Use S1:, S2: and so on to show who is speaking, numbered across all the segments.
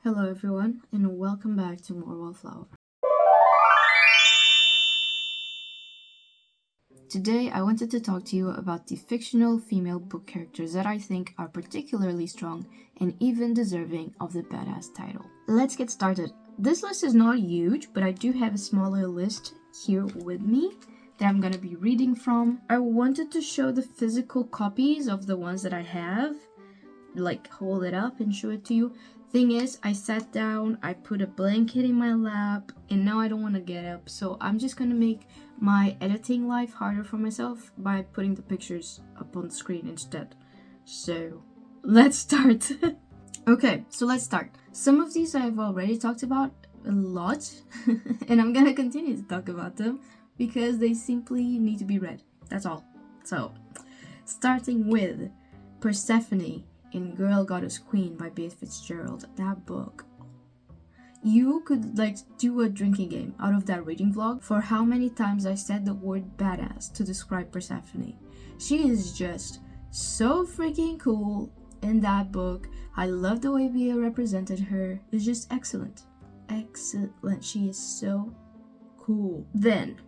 S1: Hello everyone and welcome back to More Wallflower. Today I wanted to talk to you about the fictional female book characters that I think are particularly strong and even deserving of the badass title. Let's get started. This list is not huge, but I do have a smaller list here with me that I'm gonna be reading from. I wanted to show the physical copies of the ones that I have, like hold it up and show it to you. Thing is, I sat down, I put a blanket in my lap, and now I don't want to get up, so I'm just gonna make my editing life harder for myself by putting the pictures up on the screen instead. So let's start. Okay, so let's start. Some of these I've already talked about a lot and I'm gonna continue to talk about them because they simply need to be read. That's all. So starting with Persephone in Girl Goddess Queen by Beth Fitzgerald. That book, you could do a drinking game out of that reading vlog for how many times I said the word badass to describe Persephone. She is just so freaking cool in that book. I love the way Bea represented her. It's just excellent. She is so cool. Then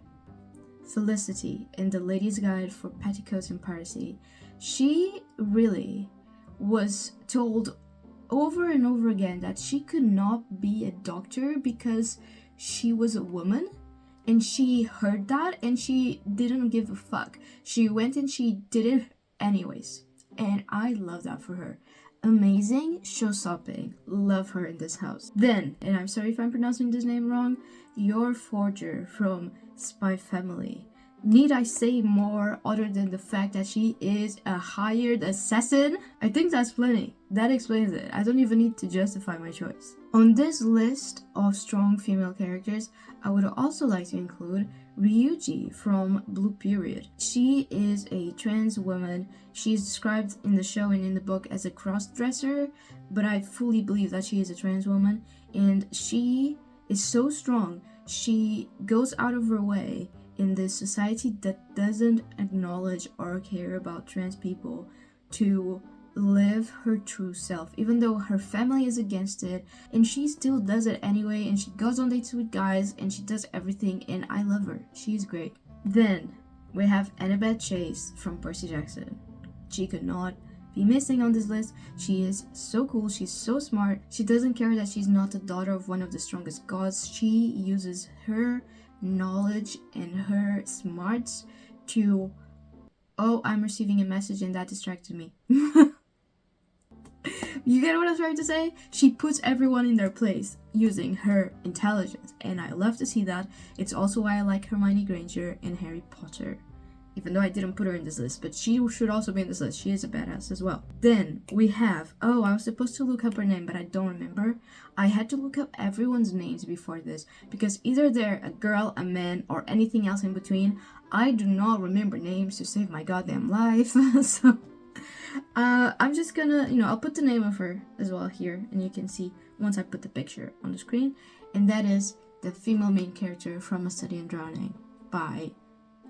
S1: Felicity in The Lady's Guide for Petticoats and Piracy. She really was told over and over again that she could not be a doctor because she was a woman, and she heard that and she didn't give a fuck. She went and she did it anyways, and I love that for her. Amazing, show-stopping, love her in this house. Then, and I'm sorry if I'm pronouncing this name wrong, Yor Forger from Spy Family. Need I say more other than the fact that she is a hired assassin? I think that's plenty. That explains it. I don't even need to justify my choice. On this list of strong female characters, I would also like to include Ryuji from Blue Period. She is a trans woman. She's described in the show and in the book as a cross-dresser, but I fully believe that she is a trans woman, and she is so strong. She goes out of her way in this society that doesn't acknowledge or care about trans people to live her true self, even though her family is against it, and she still does it anyway, and she goes on dates with guys and she does everything, and I love her. She's great. Then we have Annabeth Chase from Percy Jackson. She could not be missing on this list. She is so cool, she's so smart. She doesn't care that she's not the daughter of one of the strongest gods. She uses her knowledge and her smarts to, oh, I'm receiving a message and that distracted me. You get what I'm trying to say? She puts everyone in their place using her intelligence, and I love to see that. It's also why I like Hermione Granger in Harry Potter, even though I didn't put her in this list, but she should also be in this list. She is a badass as well. Then we have, oh, I was supposed to look up her name, but I don't remember. I had to look up everyone's names before this because either they're a girl, a man, or anything else in between. I do not remember names to save my goddamn life. So I'm just gonna, I'll put the name of her as well here, and you can see once I put the picture on the screen. And that is the female main character from A Study in Drowning by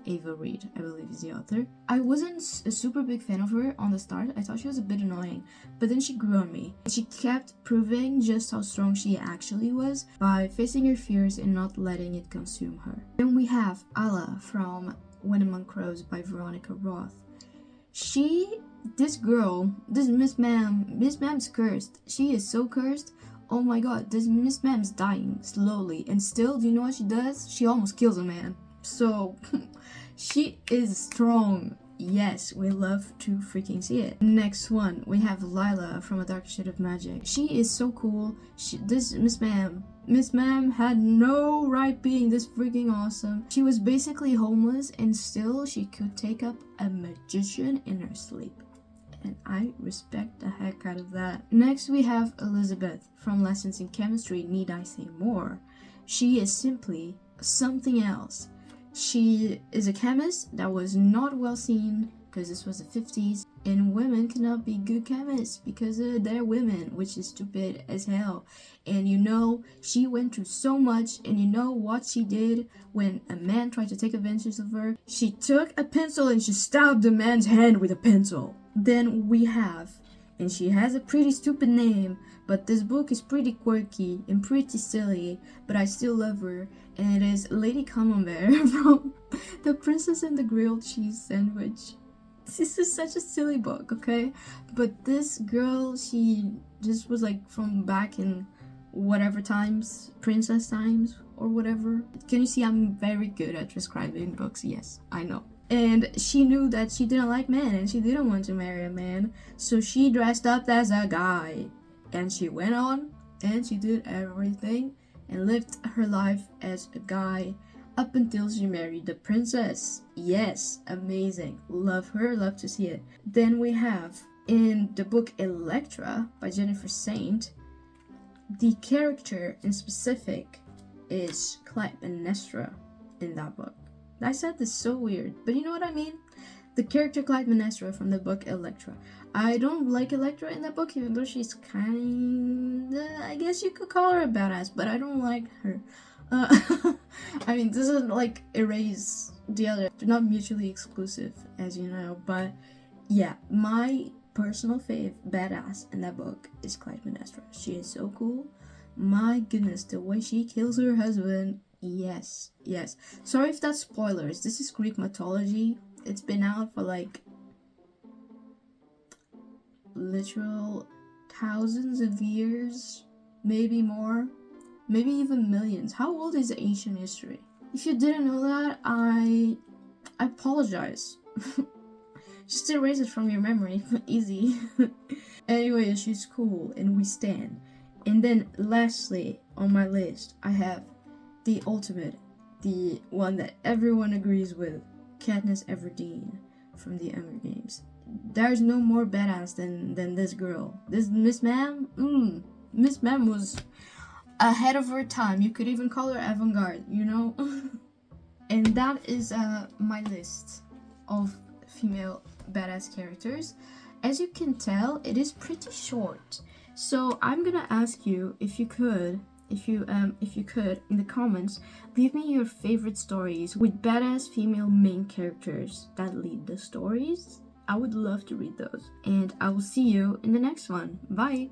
S1: Ava Reed, I believe is the author. I wasn't a super big fan of her on the start. I thought she was a bit annoying, but then she grew on me. She kept proving just how strong she actually was by facing her fears and not letting it consume her. Then we have Ala from When Among Crows by Veronica Roth. This Miss Ma'am's cursed. She is so cursed. Oh my god, this Miss Ma'am's dying slowly, and still, do you know what she does? She almost kills a man. So she is strong. Yes, we love to freaking see it. Next one, we have Lila from A Dark Shade of Magic. She is so cool. This Miss Ma'am had no right being this freaking awesome. She was basically homeless, and still she could take up a magician in her sleep. And I respect the heck out of that. Next we have Elizabeth from Lessons in Chemistry, Need I Say More? She is simply something else. She is a chemist that was not well seen because this was the 50s, and women cannot be good chemists because they're women, which is stupid as hell. And she went through so much, and you know what she did when a man tried to take advantage of her? She took a pencil and she stabbed the man's hand with a pencil. Then we have, and she has a pretty stupid name, but this book is pretty quirky and pretty silly, but I still love her, and it is Lady Camembert from The Princess and the Grilled Cheese Sandwich. This is such a silly book, okay? But this girl, she just was like from back in whatever times, princess times or whatever. Can you see I'm very good at describing books? Yes, I know. And she knew that she didn't like men and she didn't want to marry a man, so she dressed up as a guy. And she went on and she did everything and lived her life as a guy up until she married the princess. Yes, amazing. Love her, love to see it. Then we have in the book Electra by Jennifer Saint, the character in specific is Clytemnestra in that book. I said this so weird, but you know what I mean? The character Clytemnestra from the book Electra. I don't like Electra in that book, even though she's kinda, I guess you could call her a badass, but I don't like her. I mean, this doesn't like erase the other. They're not mutually exclusive, as you know, but yeah, my personal fave badass in that book is Clytemnestra. She is so cool. My goodness, the way she kills her husband. Yes. Sorry if that's spoilers. This is Greek mythology. It's been out for like literal thousands of years, maybe more, maybe even millions. How old is ancient history? If you didn't know that, I apologize. Just erase it from your memory. Easy. Anyway, she's cool and we stand. And then lastly on my list, I have the ultimate, the one that everyone agrees with, Katniss Everdeen from the Hunger Games. There's no more badass than this girl. This Miss Ma'am, Miss Ma'am was ahead of her time. You could even call her avant-garde, you know? And that is my list of female badass characters. As you can tell, it is pretty short. So I'm gonna ask you if you could in the comments, leave me your favorite stories with badass female main characters that lead the stories. I would love to read those. And I will see you in the next one. Bye!